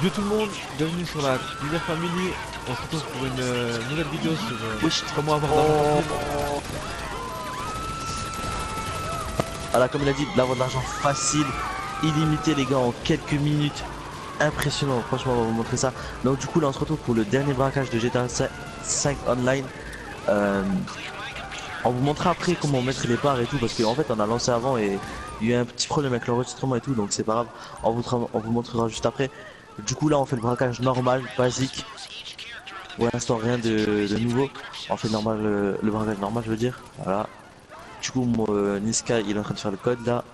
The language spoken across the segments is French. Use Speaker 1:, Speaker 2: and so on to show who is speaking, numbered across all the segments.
Speaker 1: Yo tout le monde, bienvenue sur la Deezer Family. On se retrouve pour une nouvelle vidéo sur comment avoir de l'argent facile.
Speaker 2: Voilà, comme il a dit, d'avoir de l'argent facile, illimité les gars, en quelques minutes. Impressionnant, franchement, on va vous montrer ça. Donc du coup là on se retrouve pour le dernier braquage de GTA 5 Online. On vous montrera après comment mettre les parts et tout, parce qu'en fait on a lancé avant et il y a eu un petit problème avec l'enregistrement et tout, donc c'est pas grave, on vous montrera juste après. Du coup là on fait le braquage normal, basique. Pour l'instant rien de nouveau. On fait normal, le braquage normal je veux dire. Voilà. Du coup Niska il est en train de faire le code là.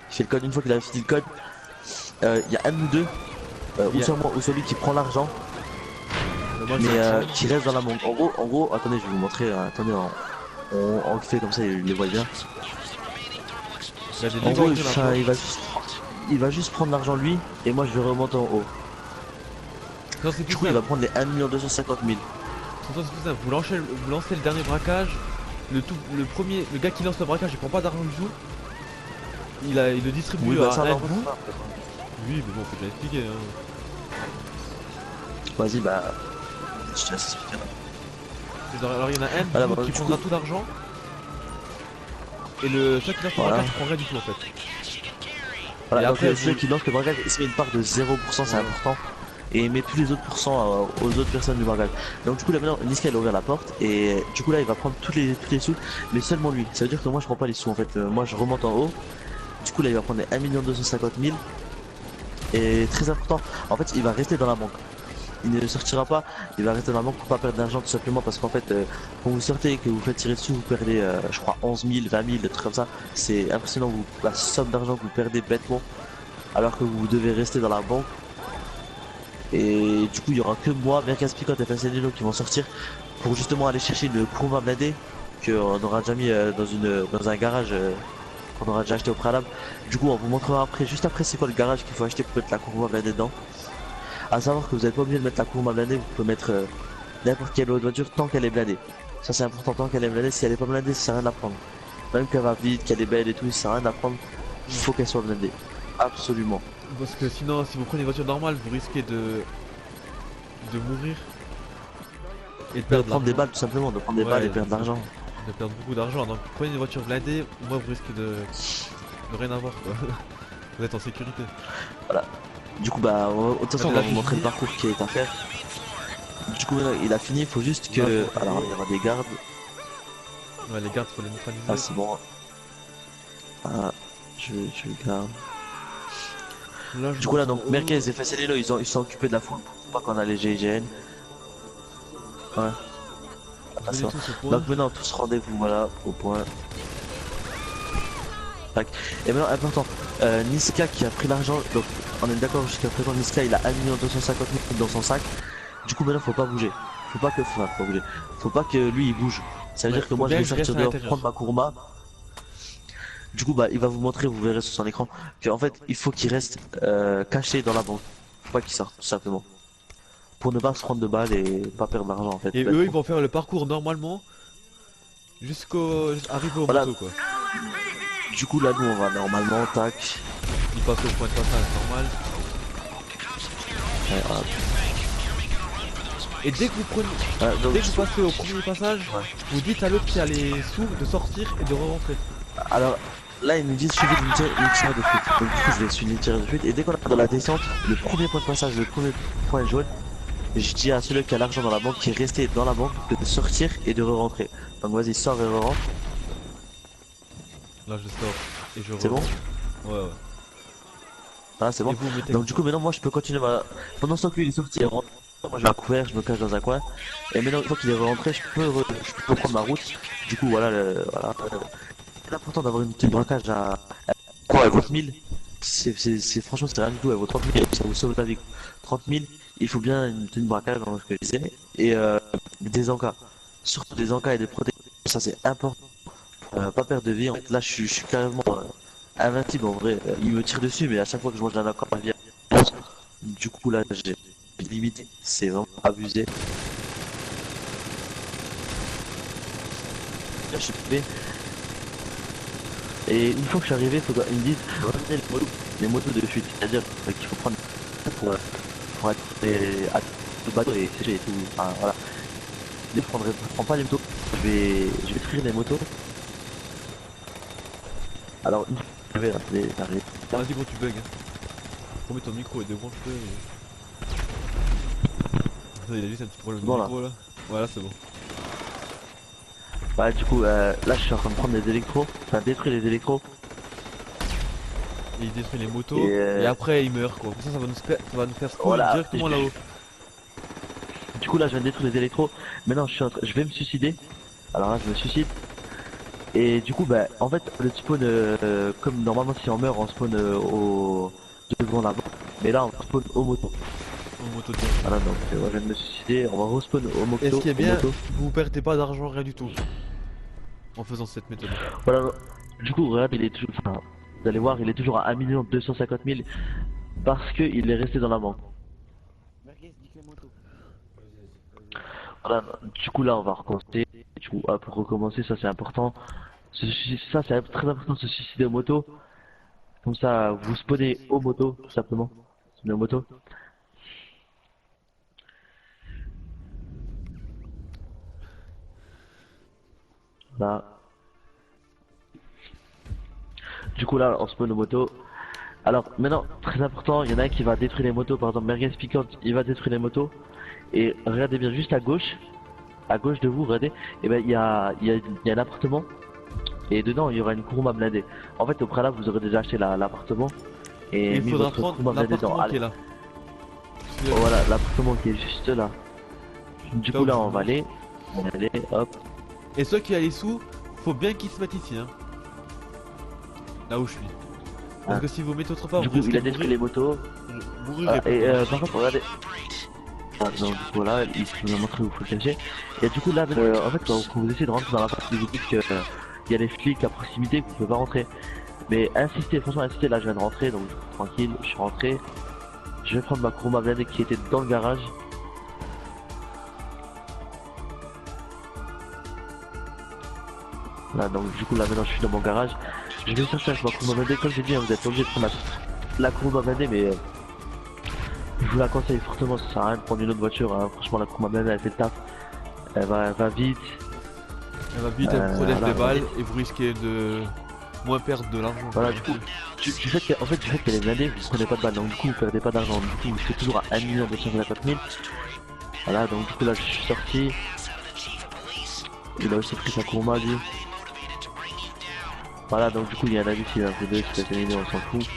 Speaker 2: Il fait le code, une fois qu'il a fini le code, il y a un de nous deux, ou soit moi ou celui qui prend l'argent. Mais qui reste dans la banque. En gros, attendez, je vais vous montrer. Attendez, on fait comme ça, il les voit bien. En gros, il va juste prendre l'argent lui, et moi je vais remonter en haut.
Speaker 1: Non,
Speaker 2: du coup, il va prendre les 1 250 000.
Speaker 1: C'est tout simple. Vous lancez le dernier braquage. Le gars qui lance le braquage, il prend pas d'argent du tout. Il le distribue
Speaker 2: oui, bah,
Speaker 1: à
Speaker 2: ça,
Speaker 1: un
Speaker 2: non,
Speaker 1: vous. Oui, mais bon, faut bien expliquer. Hein.
Speaker 2: Vas-y, bah. Je te laisse expliquer.
Speaker 1: Alors il y en a un
Speaker 2: voilà,
Speaker 1: qui prendra tout l'argent. Et celui qui lance le braquage prend rien du tout en fait.
Speaker 2: Voilà,
Speaker 1: et
Speaker 2: donc
Speaker 1: après,
Speaker 2: celui qui lance le braquage, il se met une part de 0%, c'est important. Et il met tous les autres pourcents aux autres personnes du braquage. Donc du coup là maintenant Niska il a ouvert la porte et du coup là il va prendre tous les sous, mais seulement lui. Ça veut dire que moi je prends pas les sous en fait. Moi je remonte en haut. Du coup là il va prendre les 1 250 000. Et très important, en fait il va rester dans la banque. Il ne sortira pas, il va rester dans la banque pour pas perdre d'argent tout simplement parce qu'en fait quand vous sortez et que vous faites tirer dessus vous perdez je crois 11 000, 20 000, des trucs comme ça. C'est impressionnant la somme d'argent que vous perdez bêtement alors que vous devez rester dans la banque. Et du coup il y aura que moi, Mercas Picot et Facelino qui vont sortir pour justement aller chercher une courbe blindée qu'on aura déjà mis dans un garage qu'on aura déjà acheté au préalable. Du coup on vous montrera après, juste après c'est quoi le garage qu'il faut acheter pour mettre la courbe blindée dedans. A savoir que vous n'êtes pas obligé de mettre la courbe blindée, vous pouvez mettre n'importe quelle autre voiture tant qu'elle est blindée. Ça c'est important, tant qu'elle est blindée, si elle est pas blindée ça sert à rien à prendre. Même qu'elle va vite, qu'elle est belle et tout, ça sert à rien à prendre, il faut qu'elle soit blindée. Absolument.
Speaker 1: Parce que sinon si vous prenez une voiture normale vous risquez de mourir. Et de
Speaker 2: prendre des balles tout simplement, de prendre des balles et perdre de l'argent.
Speaker 1: De perdre beaucoup d'argent, donc prenez une voiture blindée, moi vous risquez de rien avoir quoi. Vous êtes en sécurité.
Speaker 2: Voilà. Du coup bah de toute façon on va vous montrer le parcours qui est à faire. Du coup il a fini, il faut juste que... Alors il y aura des gardes.
Speaker 1: Ouais les gardes faut les neutraliser.
Speaker 2: Ah c'est bon. Ah, je le garde. Là, du coup là donc Merkez et Facelino ils sont occupés de la foule pour pas qu'on a les GIGN. Ouais. Ah, ça. Donc maintenant tous rendez-vous voilà au point. Tac. Et maintenant important, Niska qui a pris l'argent, donc on est d'accord jusqu'à présent Niska il a 1 250 000 dans son sac. Du coup maintenant faut pas bouger. Faut pas que lui il bouge. Ça veut dire que moi je vais sortir dehors prendre ma courma. Du coup bah il va vous montrer, vous verrez sur son écran, qu'en fait il faut qu'il reste caché dans la banque. Faut pas qu'il sorte tout simplement. Pour ne pas se prendre de balles et pas perdre d'argent en fait.
Speaker 1: Et eux ils vont faire le parcours normalement arriver au moto quoi.
Speaker 2: Du coup là nous on va normalement, tac.
Speaker 1: Ils passent au point de passage normal.
Speaker 2: Ouais,
Speaker 1: et dès que vous prenez, dès que vous passez au premier passage, vous dites à l'autre qui a les sous de sortir et de re-rentrer.
Speaker 2: Alors là ils nous disent suivez une tir de fuite. Donc du coup je vais suivre une tir de fuite et dès qu'on est dans la descente, le premier point de passage, le premier point jaune, je dis à celui qui a l'argent dans la banque qui est resté dans la banque de sortir et de re-rentrer. Donc vas-y sors et re-rentre.
Speaker 1: Là je sors et je re-rentre.
Speaker 2: C'est bon?
Speaker 1: Ouais.
Speaker 2: Ah c'est bon. Donc du coup maintenant moi je peux continuer pendant ce temps que lui il est sorti et rentre. Moi je vais à couvert, je me cache dans un coin. Et maintenant une fois qu'il est rentré, je peux reprendre ma route. Du coup voilà, c'est important d'avoir une petite braquage à quoi, elle vaut 30 000. Franchement c'est rien du tout, elle vaut 30 000, ça vous sauve la vie. 30 000, il faut bien une tenue de braquage dans ce que je disais. Et des encas. Surtout des encas et des protections, ça c'est important. Pour pas perdre de vie. En fait là je suis carrément invincible en vrai. Il me tire dessus mais à chaque fois que je mange un encas, ma vie. Du coup là j'ai limité, c'est vraiment abusé. Là je suis privé. Et une fois que je suis arrivé, ils me disent ramener les motos de fuite, c'est-à-dire qu'il faut prendre pour être à le bateau et c'est et tout. Enfin voilà. Je prends pas les motos, je vais détruire les motos. Alors, je vais rester arrivé.
Speaker 1: Vas-y gros tu bugs hein. Remets ton micro et débranche-le Putain, il a juste un petit problème de
Speaker 2: Bon,
Speaker 1: micro là. Voilà c'est bon.
Speaker 2: Bah du coup, là je suis en train de prendre les électros, enfin détruire les électros.
Speaker 1: Et il détruit les motos
Speaker 2: Et,
Speaker 1: et après il meurt quoi. Pour ça ça va nous faire spawn
Speaker 2: voilà.
Speaker 1: directement là-haut.
Speaker 2: Du coup là je viens de détruire les électros. Maintenant je vais me suicider. Alors là je me suicide. Et du coup bah en fait le spawn comme normalement si on meurt on spawn au devant la porte. Mais là on spawn aux motos.
Speaker 1: En moto direct.
Speaker 2: Voilà donc je viens de me suicider. On va respawn aux motos.
Speaker 1: Et ce qui est
Speaker 2: aux
Speaker 1: bien,
Speaker 2: motos.
Speaker 1: vous perdez pas d'argent rien du tout. En faisant cette méthode.
Speaker 2: Voilà. Du coup regarde il est toujours. Enfin, vous allez voir il est toujours à 1 250 000 parce que il est resté dans la banque. Voilà, du coup là on va recommencer. Du coup pour recommencer ça c'est important. Ça c'est très important de se suicider aux motos. Comme ça vous spawnez aux motos tout simplement. Spawnez aux motos. Là. Du coup là on spawn aux motos. Alors maintenant très important, il y en a un qui va détruire les motos. Par exemple Merguez Piquante il va détruire les motos. Et regardez bien juste à gauche de vous, regardez, et ben il y a un appartement. Et dedans il y aura une Kuruma blindée. En fait au préalable vous aurez déjà acheté l'appartement. Et
Speaker 1: Il
Speaker 2: mis
Speaker 1: faudra
Speaker 2: votre
Speaker 1: prendre
Speaker 2: Kuruma blindée dedans.
Speaker 1: l'appartement qui est là.
Speaker 2: Oh, voilà l'appartement qui est juste là. Du coup là on va aller. On va aller, hop.
Speaker 1: Et ceux qui a les sous, faut bien qu'ils se mettent ici hein. Là où je suis. Parce
Speaker 2: Ah.
Speaker 1: que si vous mettez autre part,
Speaker 2: Du
Speaker 1: vous
Speaker 2: coup il a
Speaker 1: risquez de
Speaker 2: détruit les motos.
Speaker 1: mourir et
Speaker 2: Et par contre regardez. Ah, donc du coup là il faut vous montrer où il faut le cacher. Et du coup là en fait quand vous essayez de rentrer dans la partie vous dites que il y a les flics à proximité que vous pouvez pas rentrer. Mais insistez, franchement insistez, là je viens de rentrer donc tranquille, je suis rentré. Je vais prendre ma Kuruma blindée qui était dans le garage. Là donc du coup là maintenant je suis dans mon garage. Je vais sortir avec ma Kuruma blindée, comme j'ai dit hein, vous êtes obligé de prendre la Kuruma blindée mais je vous la conseille fortement, ça sert à rien de prendre une autre voiture hein. Franchement la Kuruma blindée elle fait le taf. Elle va vite.
Speaker 1: elle va vite, elle protège
Speaker 2: voilà,
Speaker 1: des balles et vous risquez de moins perdre de l'argent.
Speaker 2: Voilà du coup du fait qu'elle est blindée vous prenez pas de balles donc du coup vous perdez pas d'argent. Du coup vous serez toujours à 1 250 000. Voilà donc du coup là je suis sorti. Il a aussi pris sa Kuruma lui. Voilà donc du coup il y a un avis qui est un peu deux qui a terminé, on s'en fout.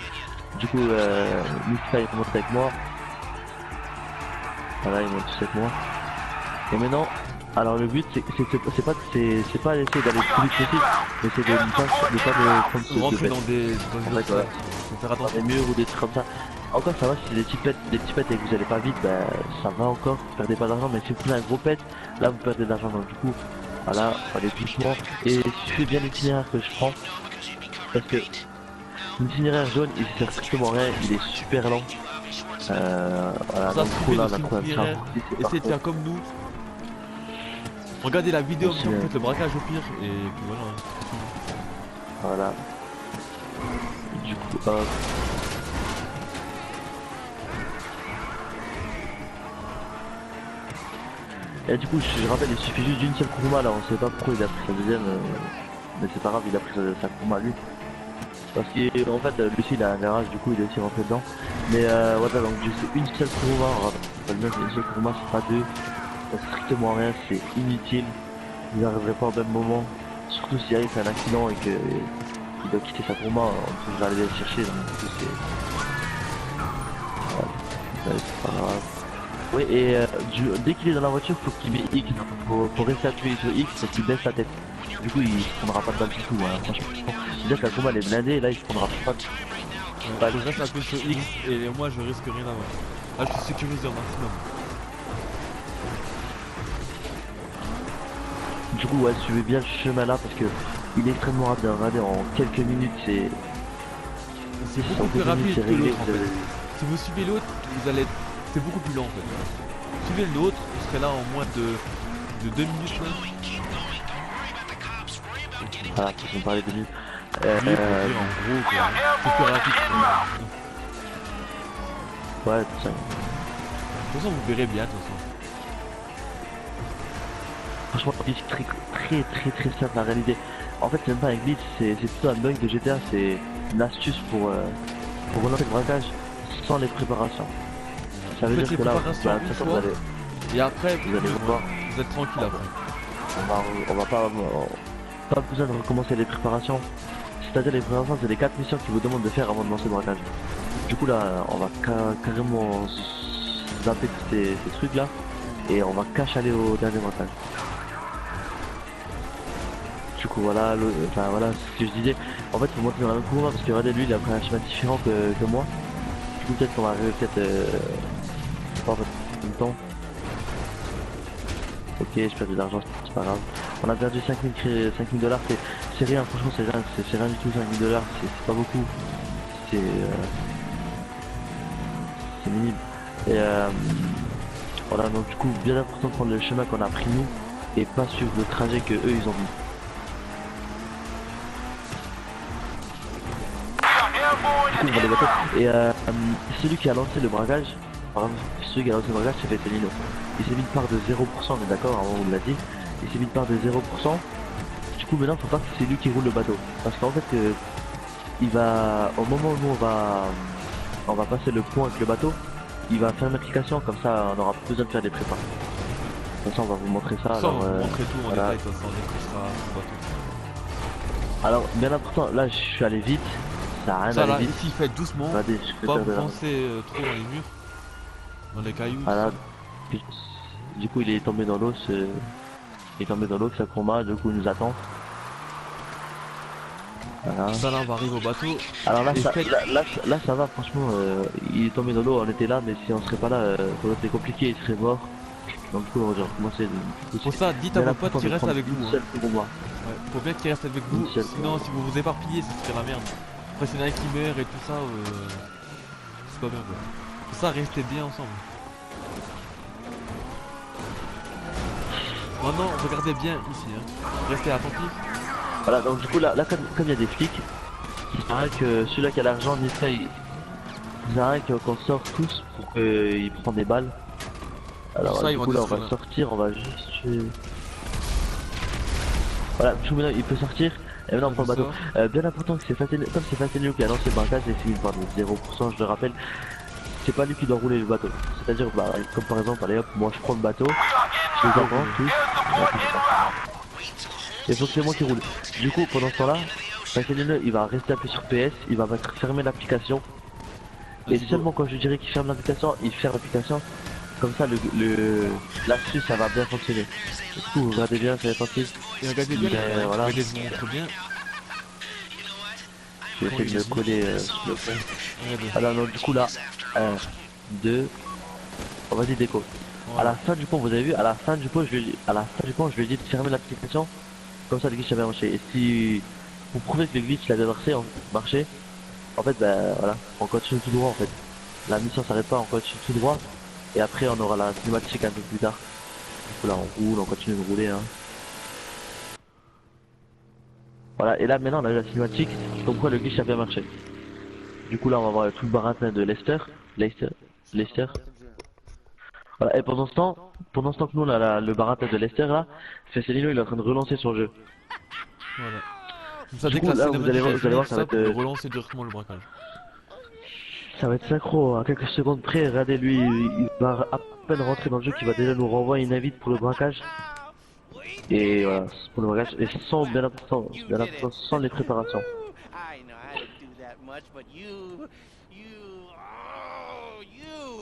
Speaker 2: Du coup Mika il monte avec moi. Voilà il monte tous avec moi. Et maintenant, alors le but c'est pas d'essayer d'aller plus vite possible, mais c'est de ne pas de prendre ce
Speaker 1: Rentrer
Speaker 2: de
Speaker 1: dans des
Speaker 2: ouais, voilà.
Speaker 1: faut faire
Speaker 2: dans
Speaker 1: attention.
Speaker 2: les murs ou des trucs comme ça. Encore ça va si c'est des petits pets et que vous allez pas vite, ben ça va encore, vous perdez pas d'argent, mais si vous prenez un gros pet, là vous perdez de l'argent donc du coup voilà, faut aller doucement et suivez bien l'itinéraire que je prends. Parce que l'itinéraire jaune il sert strictement à rien, il est super lent. Voilà,
Speaker 1: Ça
Speaker 2: donc du coup là on a trouvé un
Speaker 1: itinéraire,
Speaker 2: petit
Speaker 1: essayez de faire comme nous. Regardez la vidéo,
Speaker 2: Merci,
Speaker 1: vous faites le braquage au pire et puis voilà.
Speaker 2: Voilà. Du coup, hop. Et du coup, je rappelle, il suffit juste d'une seule Kuruma là, on sait pas pourquoi il a pris sa deuxième, mais c'est pas grave, il a pris sa Kuruma lui. Parce qu'en fait, lui aussi il a un garage, du coup il est aussi rentré dedans. Mais voilà, donc c'est une seule Kuruma, on rappelle bien c'est une seule Kuruma, c'est pas deux. Ça sert strictement rien, c'est inutile. Vous n'arriverez pas au même moment. Surtout s'il arrive un accident et que il doit quitter sa Kuruma, on peut aller le chercher, donc du coup c'est... Ouais, c'est pas grave. Oui, et dès qu'il est dans la voiture, faut qu'il met X, faut rester appuyé sur X parce qu'il baisse la tête. Du coup, il se prendra pas de balle du tout, hein, franchement. Déjà que la Kuruma elle est blindée, et là il se prendra pas de...
Speaker 1: Bah, je reste appuyé sur X et moi je risque rien à voir. Là je suis sécurisé au maximum.
Speaker 2: Du coup, ouais, suivez bien le chemin là parce que il est extrêmement rapide. Regardez, en quelques minutes, c'est
Speaker 1: beaucoup plus rapide que
Speaker 2: réglé.
Speaker 1: l'autre en fait. Si vous suivez l'autre, vous allez être... c'est beaucoup plus lent en fait. Suivez l'autre, vous serez là en moins de 2 minutes même.
Speaker 2: Voilà, on parlait de lui.
Speaker 1: Oui, pour dire en gros quoi. C'est plus rapide.
Speaker 2: Ouais, tout ça.
Speaker 1: De toute façon, vous verrez bien, de toute façon.
Speaker 2: Franchement, c'est très simple à réaliser. En fait, c'est même pas un glitch, c'est plutôt un bug de GTA, c'est une astuce pour relancer le braquage sans les préparations. Ça veut
Speaker 1: Faites
Speaker 2: dire
Speaker 1: les
Speaker 2: que là,
Speaker 1: préparations
Speaker 2: bah,
Speaker 1: une
Speaker 2: de toute façon,
Speaker 1: fois, et après,
Speaker 2: vous allez voir,
Speaker 1: vous êtes tranquille après.
Speaker 2: on va pas besoin de recommencer les préparations. C'est-à-dire les préparations, c'est les 4 missions qu'ils vous demandent de faire avant de lancer le braquage. Du coup là, on va carrément zapper tous ces trucs là, et on va cash aller au dernier braquage. Du coup voilà, enfin voilà ce que je disais. En fait faut monter dans la même courbe parce que regardez lui il a pris un chemin différent que moi. Du coup peut-être qu'on va arriver peut-être pas en fait, en même temps. Ok je perds de l'argent, c'est pas grave. On a perdu 5000 dollars, c'est rien, franchement c'est rien du tout 5000 dollars, c'est pas beaucoup. C'est minime. Et voilà donc du coup bien important de prendre le chemin qu'on a pris nous et pas suivre le trajet que eux ils ont mis. Du coup, on va les bateaux. Et celui qui a lancé le braquage, par exemple, celui qui a lancé le braquage, c'est Fetelino. Il s'est mis une part de 0%, on est d'accord, on vous l'a dit. Il s'est mis une part de 0%. Du coup, maintenant, faut pas que c'est lui qui roule le bateau. Parce qu'en fait, il va, au moment où nous, on va passer le pont avec le bateau, il va faire une application, comme ça, on aura plus besoin de faire des prépas. Comme ça, on va vous montrer ça.
Speaker 1: Ça, on
Speaker 2: Alors,
Speaker 1: va vous montrer tout en
Speaker 2: voilà.
Speaker 1: détail, de toute façon, dès qu'on sera sur le bateau.
Speaker 2: Alors, bien important, là, je suis allé vite. Ça a rien
Speaker 1: Ça
Speaker 2: d'aller
Speaker 1: là,
Speaker 2: vite.
Speaker 1: ici, faites doucement,
Speaker 2: Regardez, je
Speaker 1: pas
Speaker 2: peux
Speaker 1: vous
Speaker 2: faire de
Speaker 1: foncer trop dans les murs, dans les cailloux.
Speaker 2: Voilà.
Speaker 1: tout ça.
Speaker 2: Du coup, il est tombé dans l'eau, il est tombé dans l'eau, que ça combat, du coup, il nous attend. Voilà.
Speaker 1: Ça là, on va arriver au bateau.
Speaker 2: Alors là,
Speaker 1: Et
Speaker 2: ça,
Speaker 1: faites-
Speaker 2: là, ça va, franchement, il est tombé dans l'eau, on était là, mais si on serait pas là, ça aurait été compliqué, il serait mort. Donc, du coup, on va recommencer.
Speaker 1: Pour ça, dites à vos potes qui restent avec vous. Hein. Ouais, faut bien qu'ils restent avec vous,
Speaker 2: Une seule
Speaker 1: sinon si vous vous éparpillez, ça serait la merde. Après, s'il y en a un qui meurt et tout ça, c'est pas bien quoi. Pour ça, restez bien ensemble. Maintenant, regardez bien ici, hein. Restez attentifs.
Speaker 2: Voilà, donc du coup, là comme il y a des flics, il sert à rien que celui-là qui a l'argent, il sert à rien qu'on sorte tous pour qu'il prenne des balles. Alors,
Speaker 1: Pour ça,
Speaker 2: du
Speaker 1: ils vont
Speaker 2: coup, là, on
Speaker 1: détruire,
Speaker 2: va
Speaker 1: hein.
Speaker 2: sortir, on va juste tuer. Voilà, du coup, maintenant, il peut sortir. Et maintenant, on prend le bateau. Bien important que c'est facile, comme c'est facile qui a lancé le braquage, et c'est par 0%, je le rappelle. C'est pas lui qui doit rouler le bateau. C'est-à-dire, bah, comme par exemple, allez hop, moi je prends le bateau, je les attends tous, et faut que c'est moi qui roule. Du coup, pendant ce temps-là, Facilino, il va rester appuyé sur PS, il va mettre fermer l'application. Et
Speaker 1: Vas-y, go.
Speaker 2: seulement quand je dirais qu'il ferme l'application, il ferme l'application. Comme ça, l'astuce, ça va bien fonctionner. Du coup, vous regardez bien, c'est attentif.
Speaker 1: Et regardez bien,
Speaker 2: Voilà.
Speaker 1: regardez, je vous montre bien.
Speaker 2: Je vais essayer de le coller sur le fond.
Speaker 1: Regardez.
Speaker 2: Alors, donc, du coup, là, 1, 2, on va dire déco. À
Speaker 1: Voilà.
Speaker 2: la fin du pont, vous avez vu, à la fin du pont, je lui ai dit de fermer l'application. Comme ça, le glitch avait marché. Et si vous prouvez que le glitch l'avait marché, en fait, ben voilà, on continue tout droit en fait. La mission s'arrête pas, on continue tout droit. Et après, on aura la cinématique un peu plus tard. Du coup, là, on roule, on continue de rouler. Hein. Voilà, et là, maintenant, on a eu la cinématique. Donc, quoi, le glitch a bien marché. Du coup, là, on va voir tout le baratin de Lester. Voilà, et pendant ce temps que nous on a le baratin de Lester là, Fecelino il est en train de relancer son jeu.
Speaker 1: Voilà. Comme ça,
Speaker 2: Du
Speaker 1: dès que
Speaker 2: coup,
Speaker 1: la
Speaker 2: là, vous allez voir,
Speaker 1: cinématique
Speaker 2: ça va
Speaker 1: ça, vous
Speaker 2: être,
Speaker 1: relancez directement le braquage.
Speaker 2: ça va être synchro, à quelques secondes près, regardez lui, il va à peine rentrer dans le jeu qui va déjà nous renvoyer une invite pour le braquage. Et voilà, c'est pour le braquage, et sans bien important, sans les préparations.
Speaker 3: I know I didn't do that much, but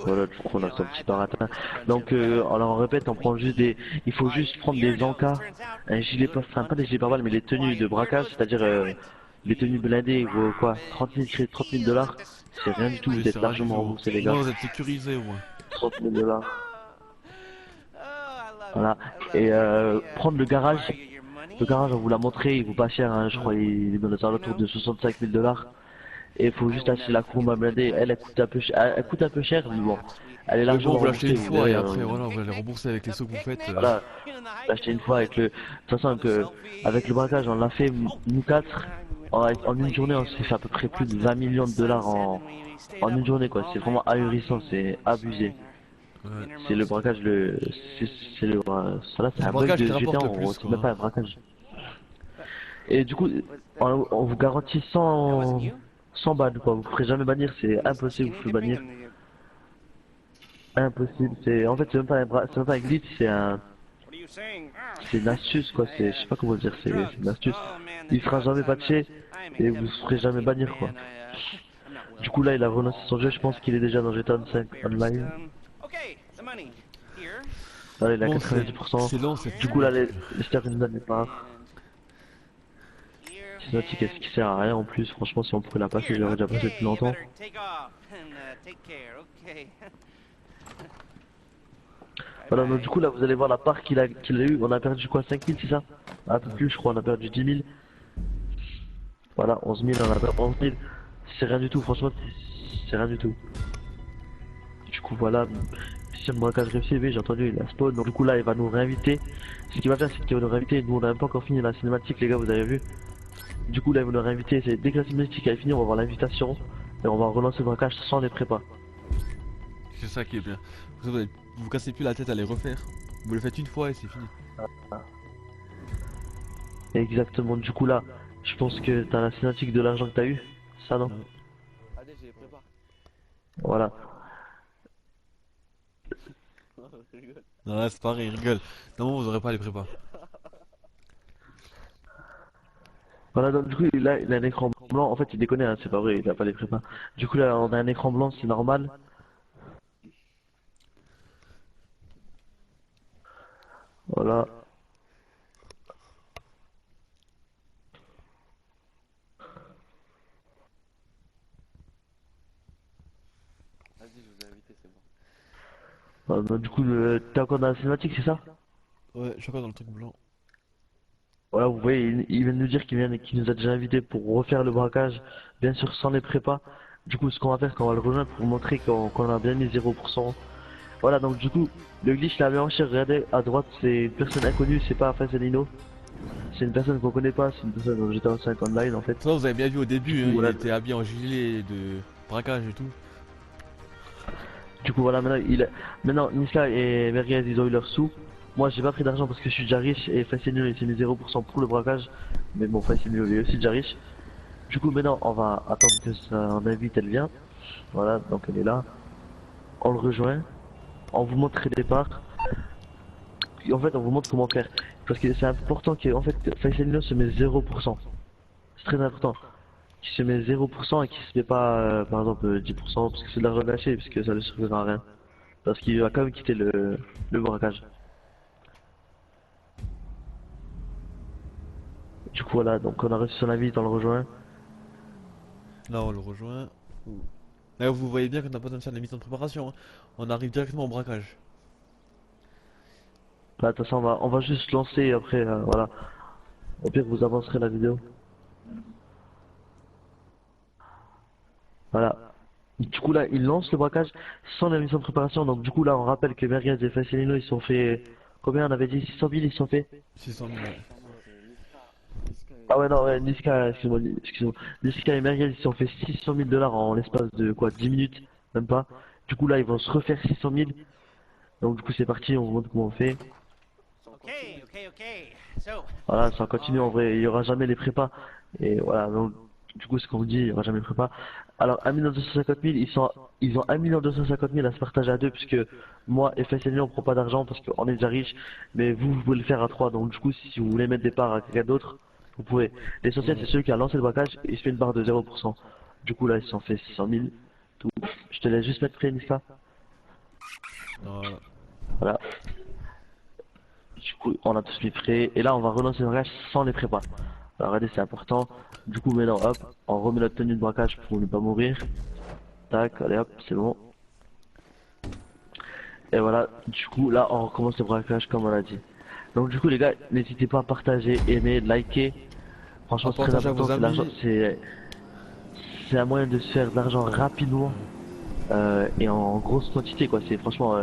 Speaker 2: Voilà, du coup on a son petit baratin. Donc alors on répète, on prend juste il faut juste prendre des encas, un gilet enfin pas des gilets pare-balles mais les tenues de braquage, c'est-à-dire les tenues blindées ou quoi, 30 000 dollars, c'est rien du tout, vous êtes largement remboursés les gars.
Speaker 1: Non, vous êtes sécurisés au moins.
Speaker 2: 30 000 dollars. Voilà, et prendre le garage on vous l'a montré, il vaut pas cher, hein, je crois il est dans les alentours de 65 000 dollars. Et il faut juste acheter la Kuruma blindée. Elle coûte un peu, elle coûte un peu cher, mais bon. Elle est
Speaker 1: Mais bon,
Speaker 2: largement
Speaker 1: vous l'achetez une
Speaker 2: remboursée,
Speaker 1: fois et
Speaker 2: verrez,
Speaker 1: après, voilà, vous allez rembourser avec les sauts que vous faites.
Speaker 2: Voilà, l'acheter une fois avec le. De toute façon, avec le braquage, on l'a fait, nous quatre. En une journée, on s'est fait à peu près plus de 20 millions de dollars en une journée, quoi. C'est vraiment ahurissant, c'est abusé.
Speaker 1: Ouais.
Speaker 2: C'est le braquage, c'est le. Ça là, c'est
Speaker 1: C'est le
Speaker 2: un bug
Speaker 1: braquage
Speaker 2: de
Speaker 1: qui
Speaker 2: GTA,
Speaker 1: rapporte le plus,
Speaker 2: c'est
Speaker 1: quoi,
Speaker 2: même pas
Speaker 1: hein.
Speaker 2: un braquage. Et du coup, on vous garantit 100 balles, quoi. Vous ne pourrez jamais bannir, c'est impossible, vous pouvez bannir. Impossible, en fait, c'est même pas un glitch, c'est une astuce, quoi. Je sais pas comment dire, c'est une astuce. Il sera jamais patché et vous ne ferez jamais bannir, quoi. Du coup, là, il a relancé son jeu, je pense qu'il est déjà dans GTA 5 Online. Là, il est à
Speaker 1: Bon,
Speaker 2: 90%.
Speaker 1: c'est lent, c'est
Speaker 2: Du coup, là, les stars une n'est pas. Cinématique, est-ce qui sert à rien en plus? Franchement, si on pouvait la passer, je l'aurais déjà passé depuis longtemps. Voilà, donc du coup, là, vous allez voir la part qu'il a eu. On a perdu quoi? 5 000, c'est ça? Un peu plus, je crois, on a perdu 10 000. Voilà, 11 000, on a perdu 11 000. C'est rien du tout, franchement, c'est rien du tout. Du coup, voilà, si le braquage réussi, oui, j'ai entendu, il a spawn. Donc, du coup, là, il va nous réinviter. Ce qu'il va faire, c'est qu'il va nous réinviter. Nous, on n'a même pas encore fini la cinématique, les gars, vous avez vu. Du coup, là, il va nous réinviter. Dès que la cinématique est finie, on va voir l'invitation. Et on va relancer le braquage sans les prépas.
Speaker 1: c'est ça qui est bien. Vous vous cassez plus la tête à les refaire. Vous le faites une fois et c'est fini.
Speaker 2: Exactement, du coup, là, je pense que t'as la cinématique de l'argent que t'as eu. Ça, non?
Speaker 1: Allez, j'ai les prépa.
Speaker 2: Voilà.
Speaker 1: Non, là, c'est pareil, il rigole. Non, vous aurez pas les prépas.
Speaker 2: Voilà, donc du coup, là, il a un écran blanc. En fait, il déconne, hein, c'est pas vrai, il a pas les prépas. Du coup, là, on a un écran blanc, c'est normal. Voilà.
Speaker 1: Vas-y, je vous ai invité, c'est bon.
Speaker 2: Voilà, donc, du coup, t'es encore dans la cinématique, c'est ça?
Speaker 1: Ouais, je suis encore dans le truc blanc.
Speaker 2: Voilà, vous voyez, il vient de nous dire qu'il nous a déjà invités pour refaire le braquage, bien sûr sans les prépas. Du coup, ce qu'on va faire, c'est qu'on va le rejoindre pour montrer qu'on a bien mis 0%. Voilà, donc du coup, le glitch, la mélange, regardez, à droite, c'est une personne inconnue, c'est pas Facelino. C'est une personne qu'on connaît pas, c'est une personne dans GTA 5 Online en fait.
Speaker 1: Ça, vous avez bien vu au début, hein, il
Speaker 2: Voilà.
Speaker 1: était habillé en gilet de braquage et tout.
Speaker 2: Du coup, voilà, maintenant Niska et Merguez, ils ont eu leurs sous. Moi, j'ai pas pris d'argent parce que je suis déjà riche et Facelino, il s'est mis 0% pour le braquage. Mais bon, Facelino, il est aussi déjà riche. Du coup, maintenant, on va attendre que son invite, elle vient. Voilà, donc elle est là. On le rejoint. On vous montre les parts. Et en fait, on vous montre comment faire. Parce que c'est important que, en fait, Facelino se met 0%. C'est très important. Qu'il se met 0% et qu'il se met pas, par exemple, 10%, parce que c'est de l'argent gâché, parce que ça ne servira à rien. Parce qu'il va quand même quitter le braquage. Du coup, voilà, donc on a reçu son invite, on le rejoint.
Speaker 1: Là, on le rejoint. Là, vous voyez bien qu'on n'a pas besoin de faire de mission de préparation, hein. On arrive directement au braquage.
Speaker 2: Là, de toute façon, on va juste lancer après, voilà. Au pire, vous avancerez la vidéo. Voilà. Du coup, là, il lance le braquage sans la mission de préparation. Donc, du coup, là, on rappelle que Merguez et Facelino, ils sont fait. Combien on avait dit? 600 000, ils sont fait?
Speaker 1: 600 000.
Speaker 2: Ah ouais, non, ouais, Niska, excuse-moi. Niska et Merguez, ils se sont fait 600 000 dollars en l'espace de quoi, 10 minutes? Même pas. Du coup, là, ils vont se refaire 600 000. Donc, du coup, c'est parti, on vous montre comment on fait. Voilà, ça continue en vrai, il y aura jamais les prépas. Et voilà, donc, du coup, ce qu'on vous dit, il y aura jamais les prépas. Alors, 1 250 000, ils ont 1 250 000 à se partager à deux, puisque moi et Facelino, on prend pas d'argent parce qu'on est déjà riche. Mais vous pouvez le faire à 3. Donc, du coup, si vous voulez mettre des parts à quelqu'un d'autre, vous pouvez. L'essentiel, c'est celui qui a lancé le braquage et il se fait une barre de 0%. Du coup, là, ils se sont fait 600 000. Tout. Je te laisse juste mettre prêt, Niska.
Speaker 1: Voilà.
Speaker 2: Voilà. Du coup, on a tous mis prêt. Et là, on va relancer le braquage sans les prépas. Alors, regardez, c'est important. Du coup, maintenant, hop, on remet notre tenue de braquage pour ne pas mourir. Tac, allez hop, c'est bon. Et voilà, du coup, là, on recommence le braquage comme on a dit. Donc, du coup, les gars, n'hésitez pas à partager, aimer, liker. Franchement, c'est très
Speaker 1: Partagez à vos
Speaker 2: important.
Speaker 1: amis.
Speaker 2: c'est un moyen de se faire de l'argent rapidement et en grosse quantité quoi. C'est franchement,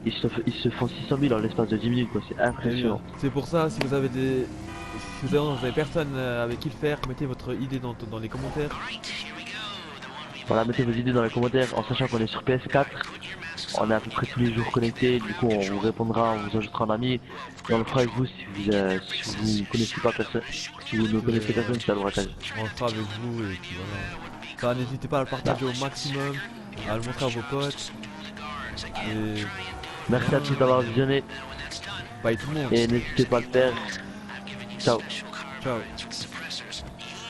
Speaker 2: ils se font 600 000 en l'espace de 10 minutes quoi. C'est
Speaker 1: Très bien.
Speaker 2: impressionnant.
Speaker 1: C'est pour ça, si vous avez des... Si vous avez personne avec qui le faire, mettez votre idée dans les commentaires.
Speaker 2: Voilà, mettez vos idées dans les commentaires en sachant qu'on est sur PS4. On est à peu près tous les jours connectés, du coup on vous répondra, on vous ajoutera en ami et on le fera avec vous si vous ne connaissez pas personne, si vous ne connaissez personne qui a le braquage.
Speaker 1: On le fera avec vous et puis voilà. Ça, n'hésitez pas à le partager au maximum, à le montrer à vos potes. Et
Speaker 2: Merci à tous d'avoir visionné
Speaker 1: bye tout le monde.
Speaker 2: et n'hésitez pas à le faire. Ciao.
Speaker 1: Ciao.